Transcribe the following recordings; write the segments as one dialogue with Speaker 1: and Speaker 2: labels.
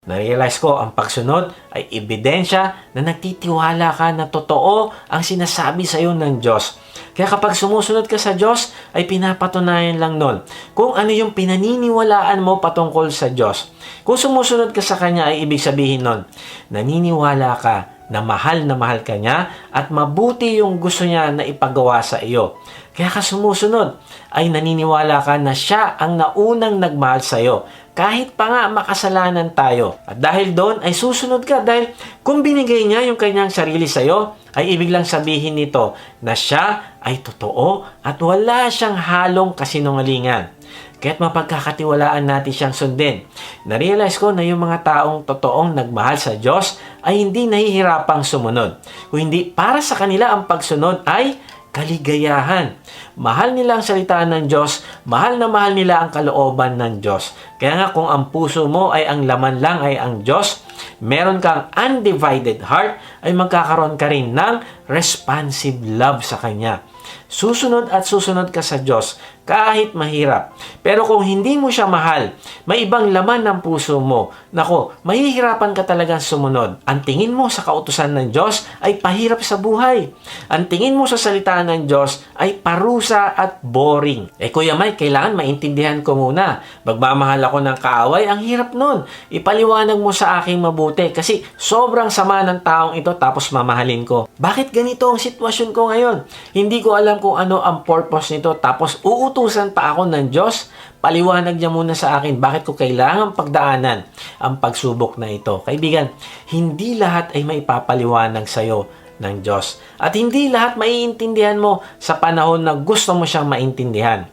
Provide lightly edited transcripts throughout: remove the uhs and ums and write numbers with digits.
Speaker 1: Na-realize ko ang pagsunod ay ebidensya na nagtitiwala ka na totoo ang sinasabi sa iyo ng Diyos. Kaya kapag sumusunod ka sa Diyos, ay pinapatunayan lang nun kung ano yung pinaniniwalaan mo patungkol sa Diyos. Kung sumusunod ka sa Kanya, ay ibig sabihin nun, naniniwala ka na mahal ka niya at mabuti yung gusto niya na ipagawa sa iyo. Kaya ka sumusunod, ay naniniwala ka na siya ang naunang nagmahal sa iyo. Kahit pa nga makasalanan tayo. At dahil doon ay susunod ka dahil kung binigay niya yung kanyang sarili sa iyo, ay ibig lang sabihin nito na siya ay totoo at wala siyang halong kasinungalingan. Kaya't mapagkakatiwalaan natin siyang sundin. Na-realize ko na yung mga taong totoong nagmahal sa Diyos ay hindi nahihirapang sumunod. Kung hindi para sa kanila ang pagsunod ay kaligayahan. Mahal nila ang salita ng Diyos, mahal nila ang kalooban ng Diyos. Kaya nga kung ang puso mo ay ang laman lang ay ang Diyos, meron kang undivided heart, ay magkakaroon ka rin ng responsive love sa Kanya. Susunod at susunod ka sa Diyos kahit mahirap. Pero kung hindi mo siya mahal, may ibang laman ng puso mo, nako, mahihirapan ka talagang sumunod. Ang tingin mo sa kautusan ng Diyos ay pahirap sa buhay. Ang tingin mo sa salita ng Diyos ay parusa at boring. Kuya Mike, kailangan maintindihan ko muna. Magmamahal ako ng kaaway, ang hirap nun. Ipaliwanag mo sa aking mabuti kasi sobrang sama ng taong ito tapos mamahalin ko. Bakit ganito ang sitwasyon ko ngayon? Hindi ko alam kung ano ang purpose nito tapos uutusan pa ako ng Diyos. Paliwanag niya muna sa akin bakit ko kailangang pagdaanan ang pagsubok na ito. Kaibigan, hindi lahat ay maipapaliwanag sa iyo ng Diyos. At hindi lahat maiintindihan mo sa panahon na gusto mo siyang maintindihan.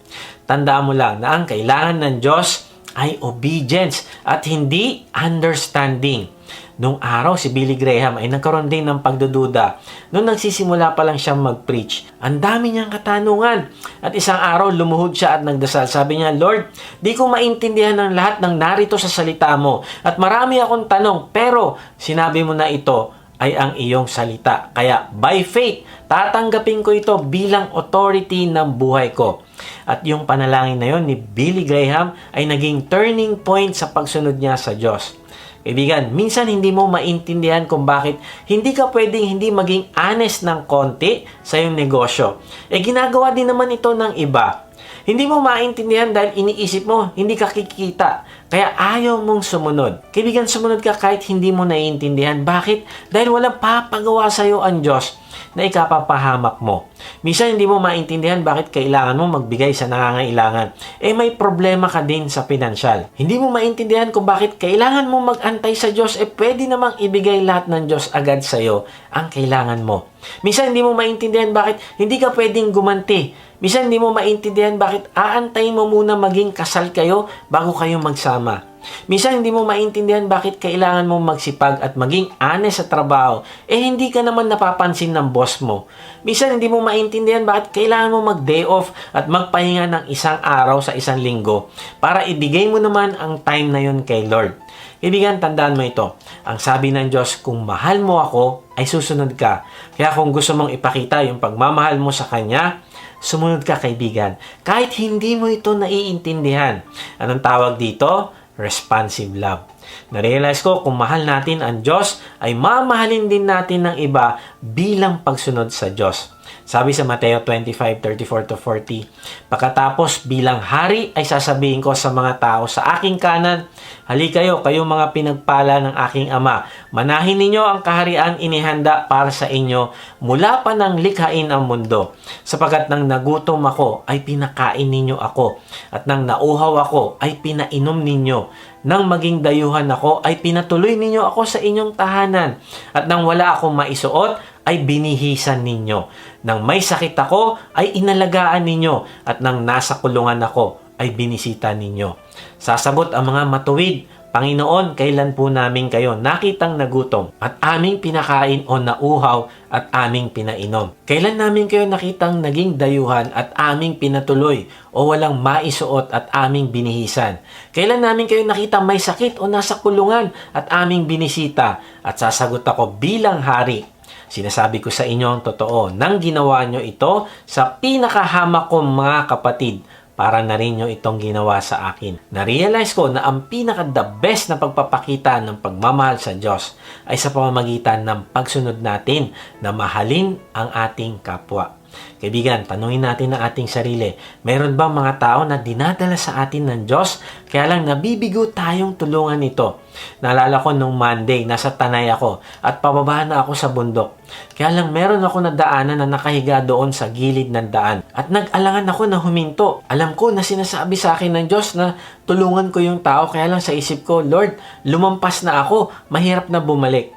Speaker 1: Tandaan mo lang na ang kailangan ng Diyos ay obedience at hindi understanding. Nung araw, si Billy Graham ay nagkaroon din ng pagdududa. Nung nagsisimula pa lang siyang mag-preach, ang dami niyang katanungan. At isang araw, lumuhod siya at nagdasal. Sabi niya, Lord, di ko maintindihan ng lahat ng narito sa salita mo. At marami akong tanong, pero sinabi mo na ito ay ang iyong salita. Kaya, by faith, tatanggapin ko ito bilang authority ng buhay ko. At yung panalangin na yon ni Billy Graham ay naging turning point sa pagsunod niya sa Diyos. Kaibigan, minsan hindi mo maintindihan kung bakit hindi ka pwedeng hindi maging honest ng konti sa iyong negosyo. Ginagawa din naman ito ng iba. Hindi mo maintindihan dahil iniisip mo, hindi ka kikita. Kaya ayaw mong sumunod. Kaibigan, sumunod ka kahit hindi mo naiintindihan. Bakit? Dahil walang papagawa sa iyo ang Diyos na ikapapahamak mo. Minsan hindi mo maintindihan bakit kailangan mo magbigay sa nangangailangan. May problema ka din sa pinansyal. Hindi mo maintindihan kung bakit kailangan mo mag-antay sa Diyos. Pwede namang ibigay lahat ng Diyos agad sa iyo ang kailangan mo. Minsan hindi mo maintindihan bakit hindi ka pwedeng gumanti. Minsan hindi mo maintindihan bakit aantayin mo muna maging kasal kayo bago kayo magsama. Minsan hindi mo maintindihan bakit kailangan mo magsipag at maging honest sa trabaho. Hindi ka naman napapansin ng boss mo. Minsan hindi mo maintindihan bakit kailangan mo mag-day off at magpahinga ng isang araw sa isang linggo para ibigay mo naman ang time na yun kay Lord. Kaibigan, tandaan mo ito. Ang sabi ng Diyos, kung mahal mo ako, ay susunod ka. Kaya kung gusto mong ipakita yung pagmamahal mo sa Kanya, sumunod ka, kaibigan. Kahit hindi mo ito naiintindihan. Anong tawag dito? Responsive love. Na-realize ko kung mahal natin ang Diyos, ay mamahalin din natin ng iba bilang pagsunod sa Diyos. Sabi sa Mateo 25:34-40, pagkatapos bilang hari ay sasabihin ko sa mga tao sa aking kanan, halikayo, kayong mga pinagpala ng aking Ama. Manahin ninyo ang kaharian inihanda para sa inyo mula pa nang likhain ang mundo. Sapagkat nang nagutom ako ay pinakain ninyo ako. At nang nauhaw ako ay pinainom ninyo. Nang maging dayuhan ako ay pinatuloy ninyo ako sa inyong tahanan. At nang wala akong maisuot ay binihisan ninyo. Nang may sakit ako ay inalagaan ninyo. At nang nasa kulungan ako ay binisita ninyo. Sasagot ang mga matuwid, Panginoon, kailan po namin kayo nakitang nagutom at aming pinakain o nauhaw at aming pinainom? Kailan namin kayo nakitang naging dayuhan at aming pinatuloy o walang maisuot at aming binihisan? Kailan namin kayo nakitang may sakit o nasa kulungan at aming binisita? At sasagot ako bilang hari, sinasabi ko sa inyo ang totoo, nang ginawa nyo ito sa pinakahamak kong mga kapatid, para na rin nyo itong ginawa sa akin. Na-realize ko na ang pinaka-the best na pagpapakita ng pagmamahal sa Diyos ay sa pamamagitan ng pagsunod natin na mahalin ang ating kapwa. Kaibigan, tanungin natin ang ating sarili. Meron bang mga tao na dinadala sa atin ng Diyos kaya lang nabibigo tayong tulungan ito? Naalala ko nung Monday, nasa Tanay ako at pababa na ako sa bundok. Kaya lang meron ako na daanan na nakahiga doon sa gilid ng daan. At nag-alangan ako na huminto. Alam ko na sinasabi sa akin ng Diyos na tulungan ko yung tao. Kaya lang sa isip ko, Lord, lumampas na ako. Mahirap na bumalik.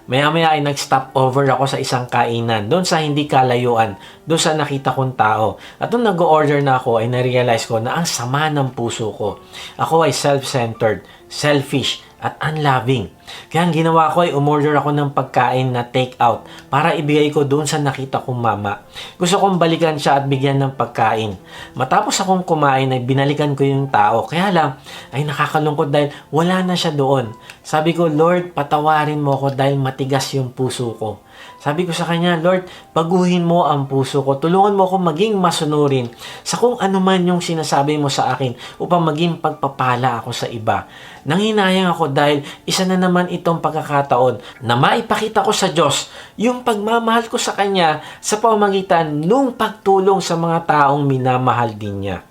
Speaker 1: Maya-maya ay nag-stop over ako sa isang kainan, doon sa hindi kalayuan, doon sa nakita kong tao. At nung nag-order na ako, ay na-realize ko na ang sama ng puso ko. Ako ay self-centered, selfish, at unloving. Kaya ang ginawa ko ay umorder ako ng pagkain na take out para ibigay ko doon sa nakita kong mama. Gusto kong balikan siya at bigyan ng pagkain. Matapos akong kumain ay binalikan ko yung tao. Kaya lang ay nakakalungkot dahil wala na siya doon. Sabi ko, Lord, patawarin mo ako dahil matigas yung puso ko. Sabi ko sa kanya, Lord, baguhin mo ang puso ko. Tulungan mo ako maging masunurin sa kung ano man yung sinasabi mo sa akin upang maging pagpapala ako sa iba. Nanghinayang ako dahil isa na naman itong pagkakataon na maipakita ko sa Diyos yung pagmamahal ko sa Kanya sa pamamagitan nung pagtulong sa mga taong minamahal din niya.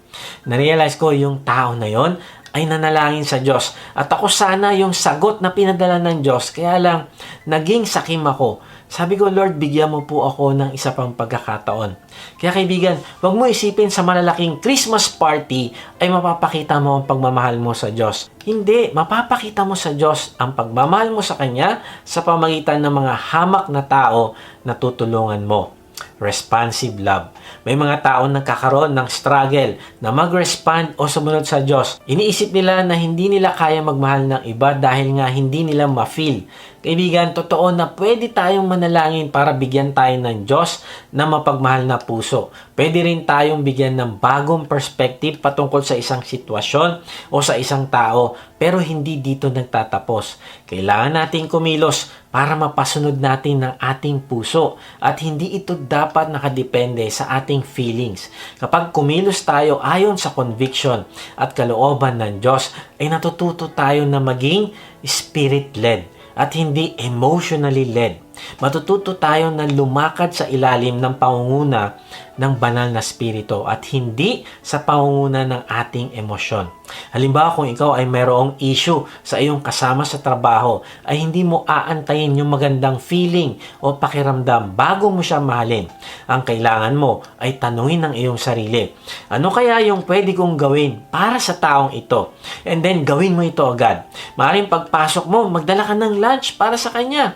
Speaker 1: Narealize ko yung tao na yon ay nanalangin sa Diyos at ako sana yung sagot na pinadala ng Diyos, kaya lang naging sakim ako. Sabi ko, Lord, bigyan mo po ako ng isa pang pagkakataon. Kaya kaibigan, huwag mo isipin sa malalaking Christmas party ay mapapakita mo ang pagmamahal mo sa Diyos. Hindi, mapapakita mo sa Diyos ang pagmamahal mo sa Kanya sa pamagitan ng mga hamak na tao na tutulungan mo. Responsive love. May mga tao nagkakaroon ng struggle na mag-respond o sumunod sa Diyos. Iniisip nila na hindi nila kaya magmahal ng iba dahil nga hindi nila ma-feel. Kaibigan, totoo na pwede tayong manalangin para bigyan tayo ng Diyos na mapagmahal na puso. Pwede rin tayong bigyan ng bagong perspective patungkol sa isang sitwasyon o sa isang tao, pero hindi dito nagtatapos. Kailangan nating kumilos para mapasunod natin ng ating puso at hindi ito dapat nakadepende sa ating feelings. Kapag kumilos tayo ayon sa conviction at kalooban ng Diyos, ay natututo tayo na maging spirit-led at hindi emotionally led. Matututo tayo na lumakad sa ilalim ng pangunguna ng banal na spirito at hindi sa pangunguna ng ating emosyon. Halimbawa, kung ikaw ay mayroong issue sa iyong kasama sa trabaho, ay hindi mo aantayin yung magandang feeling o pakiramdam bago mo siya mahalin. Ang kailangan mo ay tanungin ng iyong sarili, ano kaya yung pwede kong gawin para sa taong ito? And then, gawin mo ito agad. Maaaring pagpasok mo, magdala ka ng lunch para sa kanya.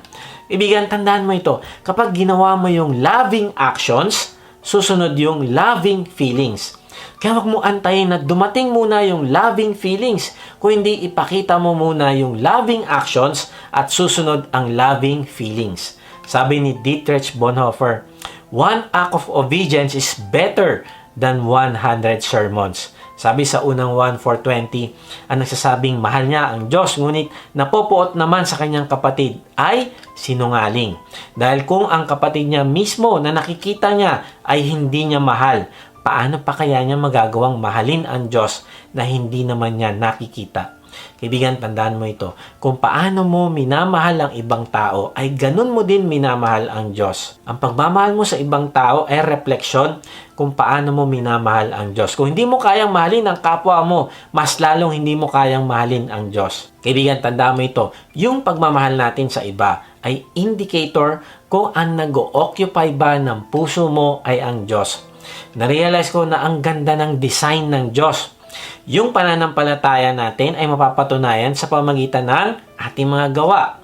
Speaker 1: Ibigan, tandaan mo ito. Kapag ginawa mo yung loving actions, susunod yung loving feelings. Kaya wag mo antayin na dumating muna yung loving feelings. Kung hindi, ipakita mo muna yung loving actions at susunod ang loving feelings. Sabi ni Dietrich Bonhoeffer, one act of obedience is better than 100 sermons. Sabi sa unang 1:420, ang nagsasabing mahal niya ang Diyos, ngunit napopuot naman sa kanyang kapatid ay sinungaling. Dahil kung ang kapatid niya mismo na nakikita niya ay hindi niya mahal, paano pa kaya niya magagawang mahalin ang Diyos na hindi naman niya nakikita? Kaibigan, tandaan mo ito. Kung paano mo minamahal ang ibang tao, ay ganun mo din minamahal ang Diyos. Ang pagmamahal mo sa ibang tao ay refleksyon kung paano mo minamahal ang Diyos. Kung hindi mo kayang mahalin ang kapwa mo, mas lalong hindi mo kayang mahalin ang Diyos. Kaibigan, tandaan mo ito. Yung pagmamahal natin sa iba ay indicator kung ang nag-occupy ba ng puso mo ay ang Diyos. Narealize ko na ang ganda ng design ng Diyos. Yung pananampalataya natin ay mapapatunayan sa pamamagitan ng ating mga gawa.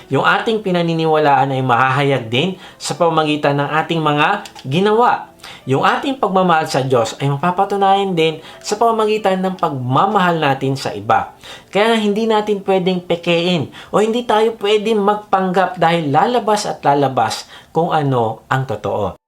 Speaker 1: Yung ating pinaniniwalaan ay mahahayag din sa pamamagitan ng ating mga ginawa. Yung ating pagmamahal sa Diyos ay mapapatunayan din sa pamamagitan ng pagmamahal natin sa iba. Kaya hindi natin pwedeng pekein o hindi tayo pwedeng magpanggap dahil lalabas at lalabas kung ano ang totoo.